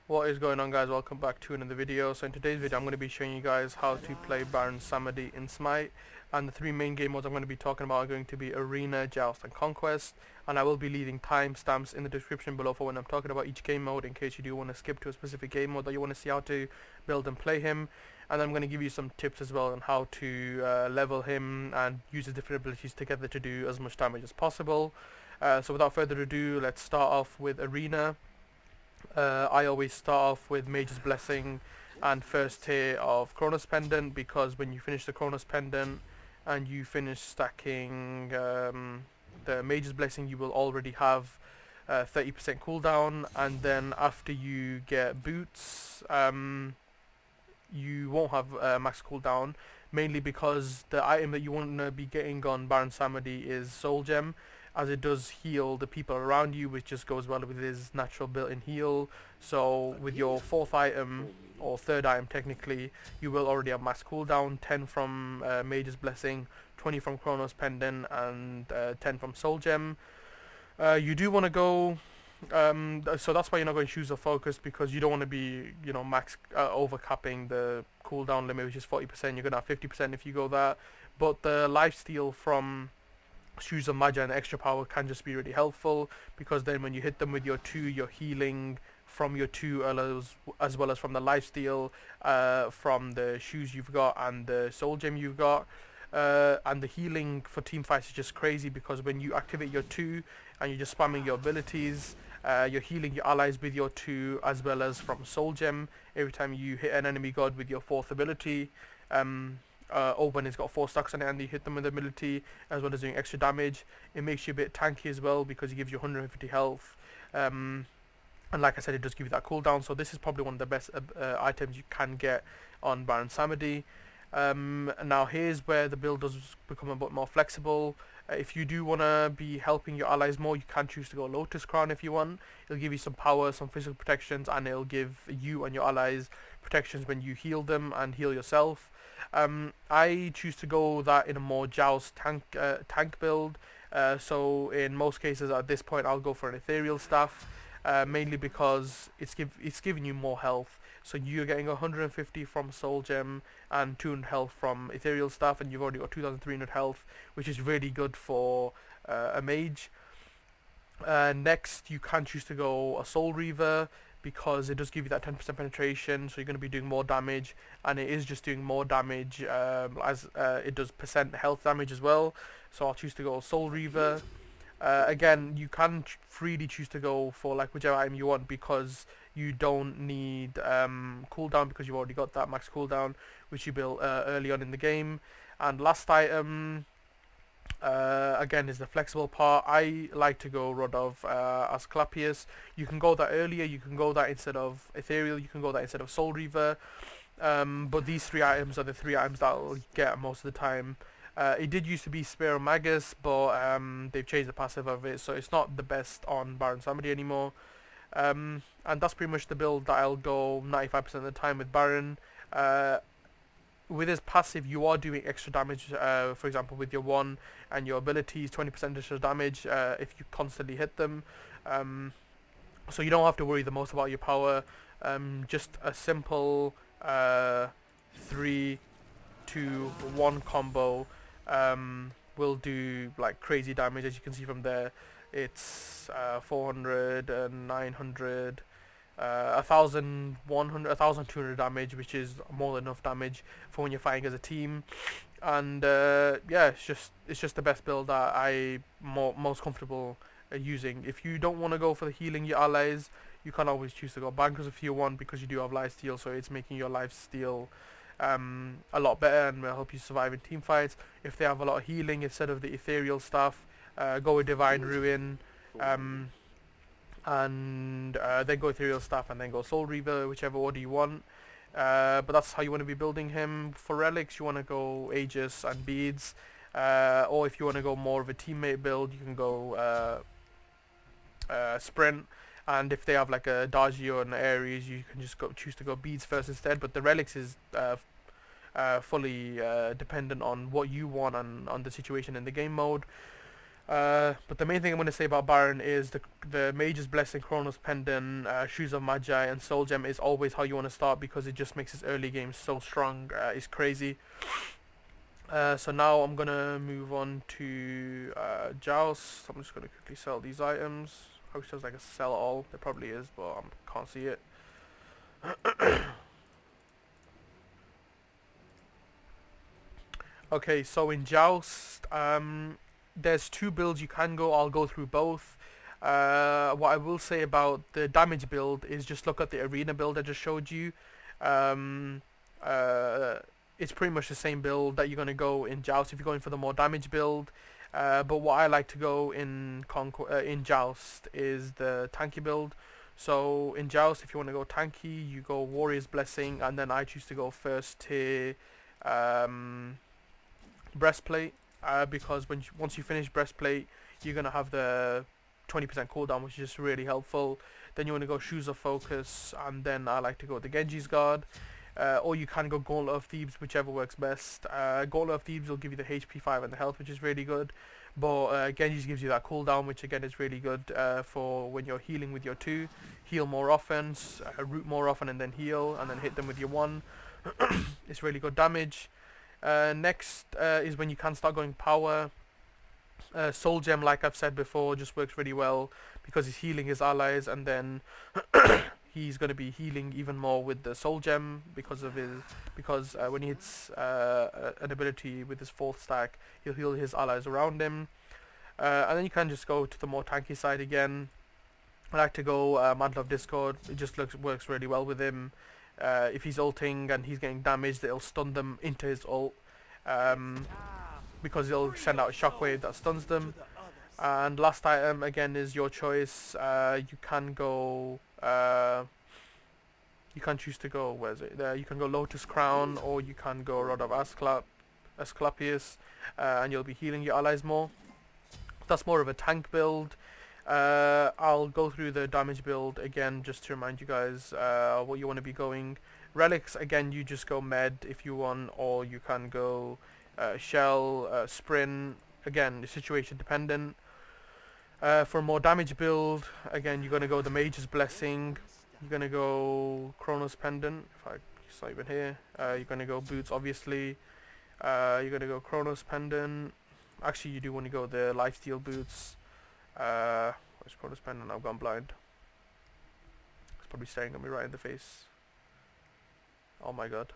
What is going on, guys? Welcome back to another video. So in today's video I'm going to be showing you guys how to play Baron Samedi in Smite, and the three main game modes I'm going to be talking about are going to be Arena, Joust and Conquest, and I will be leaving timestamps in the description below for when I'm talking about each game mode in case you do want to skip to a specific game mode that you want to see how to build and play him. And I'm going to give you some tips as well on how to level him and use his different abilities together to do as much damage as possible. So without further ado, let's start off with Arena. I always start off with Mage's Blessing and first tier of Chronos Pendant, because when you finish the Chronos Pendant and you finish stacking the Mage's Blessing, you will already have 30% cooldown, and then after you get boots, you won't have max cooldown, mainly because the item that you want to be getting on Baron Samedi is Soul Gem, as it does heal the people around you, which just goes well with his natural built-in heal. So with your fourth item, or third item technically, you will already have max cooldown, 10 from Mage's Blessing, 20 from Chronos Pendant, and 10 from Soul Gem. You do want to go, so that's why you're not going to choose a focus, because you don't want to be, max overcapping the cooldown limit, which is 40%. You're going to have 50% if you go that. But the lifesteal from Shoes of Magi and extra power can just be really helpful, because then when you hit them with your 2, you're healing from your 2 as well as from the lifesteal, from the shoes you've got and the soul gem you've got. And the healing for team fights is just crazy, because when you activate your 2 and you're just spamming your abilities, you're healing your allies with your 2 as well as from soul gem every time you hit an enemy god with your 4th ability. Or when it's got 4 stacks on it and you hit them with ability, as well as doing extra damage. It makes you a bit tanky as well, because it gives you 150 health. And like I said, it does give you that cooldown. So this is probably one of the best items you can get on Baron Samedi. Now here's where the build does become a bit more flexible. If you do want to be helping your allies more, you can choose to go Lotus Crown if you want. It'll give you some power, some physical protections, and it'll give you and your allies protections when you heal them and heal yourself. I choose to go that in a more Joust tank build. So in most cases at this point I'll go for an ethereal staff, mainly because it's giving you more health. So you're getting 150 from soul gem and 200 health from ethereal staff, and you've already got 2300 health, which is really good for a mage. Next, you can choose to go a Soul Reaver, because it does give you that 10% penetration, so you're going to be doing more damage, and it is just doing more damage as it does percent health damage as well. So I'll choose to go Soul Reaver. Again, you can freely choose to go for like whichever item you want, because you don't need cooldown, because you've already got that max cooldown, which you built early on in the game. And last item, again, is the flexible part. I like to go Rod of Asclepius. You can go that earlier, you can go that instead of Ethereal, you can go that instead of Soul Reaver. But these 3 items are the 3 items that I'll get most of the time. It did used to be Spear Magus, but they've changed the passive of it, so it's not the best on Baron Samedi anymore. And that's pretty much the build that I'll go 95% of the time with Baron. With his passive, you are doing extra damage, for example with your 1 and your abilities, 20% additional damage if you constantly hit them. So you don't have to worry the most about your power. Just a simple 3, 2, 1 combo will do like crazy damage. As you can see from there, it's 400 and 900, 1100, 1200 damage, which is more than enough damage for when you're fighting as a team. And yeah, it's just the best build that I most comfortable using. If you don't want to go for the healing your allies, you can always choose to go Bankers if you want, because you do have lifesteal, so it's making your lifesteal a lot better and will help you survive in team fights. If they have a lot of healing instead of the ethereal stuff, go with Divine Ruin, and then go ethereal stuff, and then go Soul Reaver, whichever order you want. But that's how you want to be building him. For relics, you want to go Aegis and Beads, or if you want to go more of a teammate build, you can go Sprint. And if they have like a Dagio and Ares, you can just choose to go Beads first instead. But the relics is fully dependent on what you want and on the situation in the game mode. But the main thing I'm going to say about Baron is the Mage's Blessing, Chronos Pendant, Shoes of Magi, and Soul Gem is always how you want to start because it just makes his early game so strong. It's crazy. So now I'm going to move on to Joust. I'm just going to quickly sell these items. I wish there was like a sell all. There probably is, but I can't see it. Okay, so in Joust, there's two builds you can go. I'll go through both. What I will say about the damage build is just look at the arena build I just showed you. Um, uh, it's pretty much the same build that you're going to go in Joust if you're going for the more damage build. But what I like to go in Joust is the tanky build. So in Joust, if you want to go tanky, you go Warrior's Blessing, and then I choose to go first tier um, Breastplate. Because once you finish Breastplate, you're gonna have the 20% cooldown, which is just really helpful. Then you want to go Shoes of Focus, and then I like to go the Genji's Guard. Or you can go Gauntlet of Thebes, whichever works best. Gauntlet of Thebes will give you the HP 5 and the health, which is really good. But Genji's gives you that cooldown, which again is really good for when you're healing with your 2. Heal more often, root more often, and then heal, and then hit them with your 1. It's really good damage. Next is when you can start going power. Soul Gem, like I've said before, just works really well because he's healing his allies, and then he's going to be healing even more with the Soul Gem because when he hits an ability with his 4th stack, he'll heal his allies around him. And then you can just go to the more tanky side again. I like to go Mantle of Discord. It just works really well with him. If he's ulting and he's getting damaged, it'll stun them into his ult. Because he'll send out a shockwave that stuns them. And last item again is your choice. You can go. You can choose to go. Where is it? You can go Lotus Crown, or you can go Rod of Asclepius, and you'll be healing your allies more. That's more of a tank build. I'll go through the damage build again just to remind you guys what you want to be going. Relics, again, you just go med if you want, or you can go shell, sprint, again, situation dependent. For a more damage build, again, you're going to go the Mage's Blessing, you're going to go Chronos Pendant, if it's not even here, you're going to go Boots, obviously, you're going to go Chronos Pendant, actually you do want to go the Lifesteal Boots. Where's Chronos Pendant? I've gone blind. It's probably staring at me right in the face. Oh my god.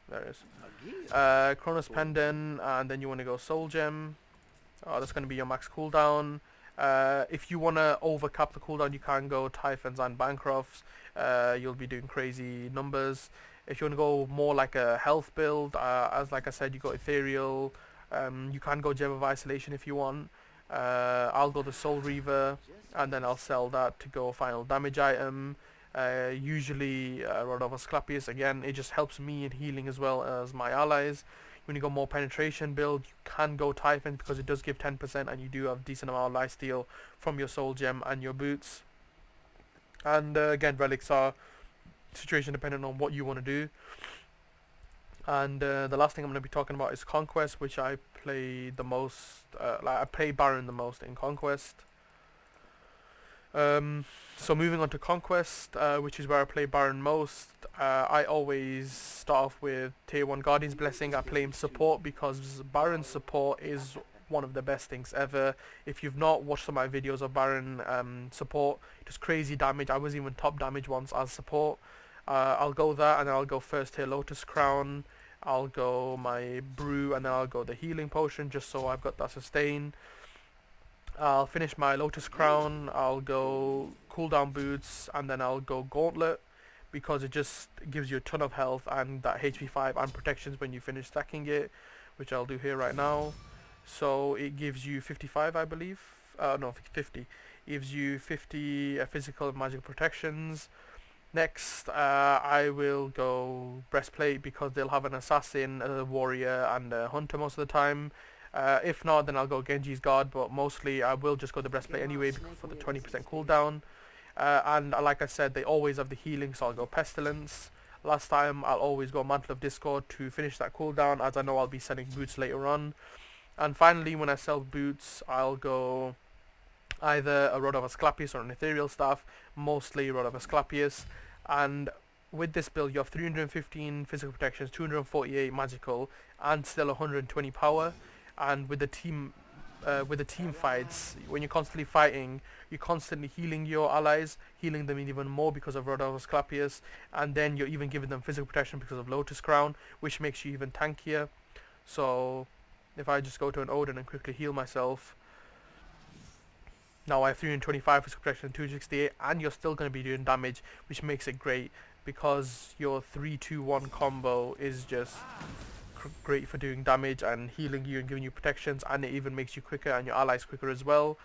There it is. Chronos Pendant, and then you want to go Soul Gem. That's going to be your max cooldown. If you want to overcap the cooldown, you can go Typhons and Bancrofts. You'll be doing crazy numbers. If you want to go more like a health build, as like I said, you got Ethereal. You can go Gem of Isolation if you want. I'll go the Soul Reaver, and then I'll sell that to go final damage item. Usually Rod of Asclepius, again, it just helps me in healing as well as my allies. When you go more penetration build, you can go Typhon because it does give 10% and you do have decent amount of lifesteal from your Soul Gem and your boots. And again, relics are situation dependent on what you want to do. And the last thing I'm going to be talking about is Conquest, which I play the most. I play Baron the most in Conquest. So moving on to Conquest, which is where I play Baron most. I always start off with Tier 1 Guardian's Blessing. I play him support because Baron support is one of the best things ever. If you've not watched some of my videos of Baron support, just crazy damage. I was even top damage once as support. I'll go that, and then I'll go first tier Lotus Crown. I'll go my brew, and then I'll go the healing potion just so I've got that sustain. I'll finish my Lotus Crown, I'll go cooldown boots, and then I'll go Gauntlet because it just gives you a ton of health and that HP 5 and protections when you finish stacking it, which I'll do here right now. So it gives you 55, I believe. No, 50. It gives you 50 physical and magical protections. Next, I will go Breastplate because they'll have an Assassin, a Warrior, and a Hunter most of the time. If not, then I'll go Genji's Guard, but mostly I will just go the Breastplate anyway for the 20% cooldown. And like I said, they always have the healing, so I'll go Pestilence. Last time, I'll always go Mantle of Discord to finish that cooldown, as I know I'll be selling boots later on. And finally, when I sell boots, I'll go either a Rod of Asclepius or an Ethereal Staff, mostly Rod of Asclepius. And with this build, you have 315 physical protections, 248 magical, and still 120 power. And with the team fights, when you're constantly fighting, you're constantly healing your allies, healing them even more because of Rod of Asclepius, and then you're even giving them physical protection because of Lotus Crown, which makes you even tankier. So if I just go to an Odin and quickly heal myself, now I have 325 physical protection, 268, and you're still going to be doing damage, which makes it great because your 3-2-1 combo is just great for doing damage and healing you and giving you protections, and it even makes you quicker and your allies quicker as well.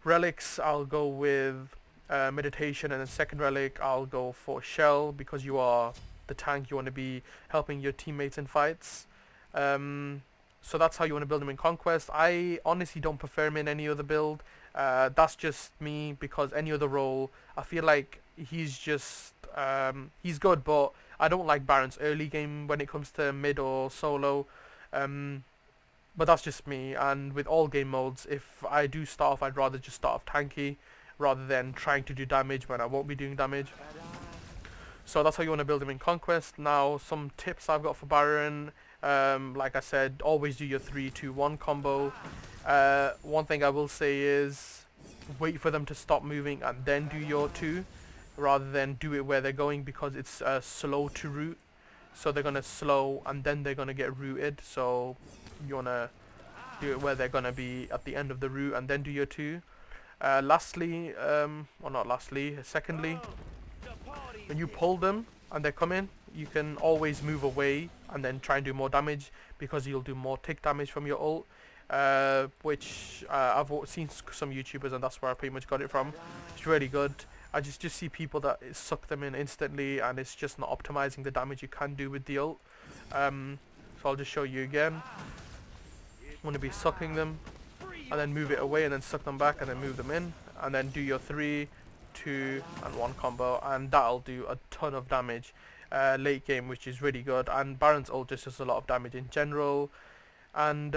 Relics, I'll go with meditation, and then second relic I'll go for shell because you are the tank. You want to be helping your teammates in fights. So that's how you want to build him in Conquest. I honestly don't prefer him in any other build. That's just me, because any other role, I feel like he's just he's good, but I don't like Baron's early game when it comes to mid or solo. But that's just me. And with all game modes, if I do start off, I'd rather just start off tanky rather than trying to do damage when I won't be doing damage. So that's how you want to build him in Conquest. Now, some tips I've got for Baron. Like I said, always do your 3-2-1 combo. One thing I will say is wait for them to stop moving and then do your 2, rather than do it where they're going, because it's slow to root. So they're going to slow and then they're going to get rooted. So you want to do it where they're going to be at the end of the route and then do your 2. Secondly, when you pull them and they come in, you can always move away and then try and do more damage, because you'll do more tick damage from your ult, which I've seen some YouTubers, and that's where I pretty much got it from. It's really good. I just see people that suck them in instantly, and it's just not optimizing the damage you can do with the ult. So I'll just show you again. I'm going to be sucking them and then move it away and then suck them back and then move them in, and then do your 3, 2 and 1 combo, and that'll do a ton of damage late game, which is really good. And Baron's ult just does a lot of damage in general. And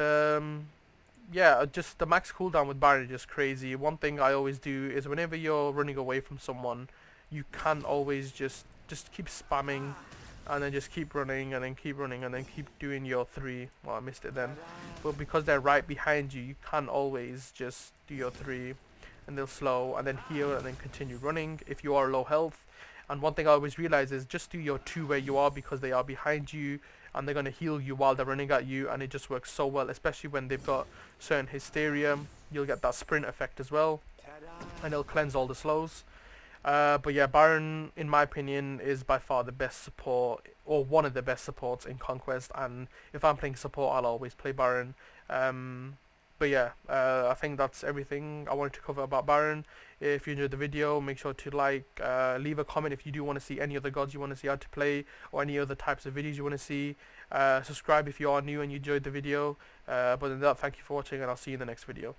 yeah, just the max cooldown with Baron is just crazy. One thing I always do is whenever you're running away from someone, you can always just keep spamming and then just keep running and then keep running and then keep doing your 3. Well, I missed it then. But because they're right behind you, you can always just do your 3 and they'll slow and then heal and then continue running if you are low health. And one thing I always realize is just do your 2 where you are, because they are behind you and they're going to heal you while they're running at you, and it just works so well, especially when they've got certain hysteria. You'll get that sprint effect as well, and it'll cleanse all the slows. But yeah, Baron, in my opinion, is by far the best support, or one of the best supports in Conquest, and if I'm playing support, I'll always play Baron. But yeah, I think that's everything I wanted to cover about Baron. If you enjoyed the video, make sure to like, leave a comment if you do want to see any other gods you want to see how to play, or any other types of videos you want to see. Subscribe if you are new and you enjoyed the video. But than that, thank you for watching, and I'll see you in the next video.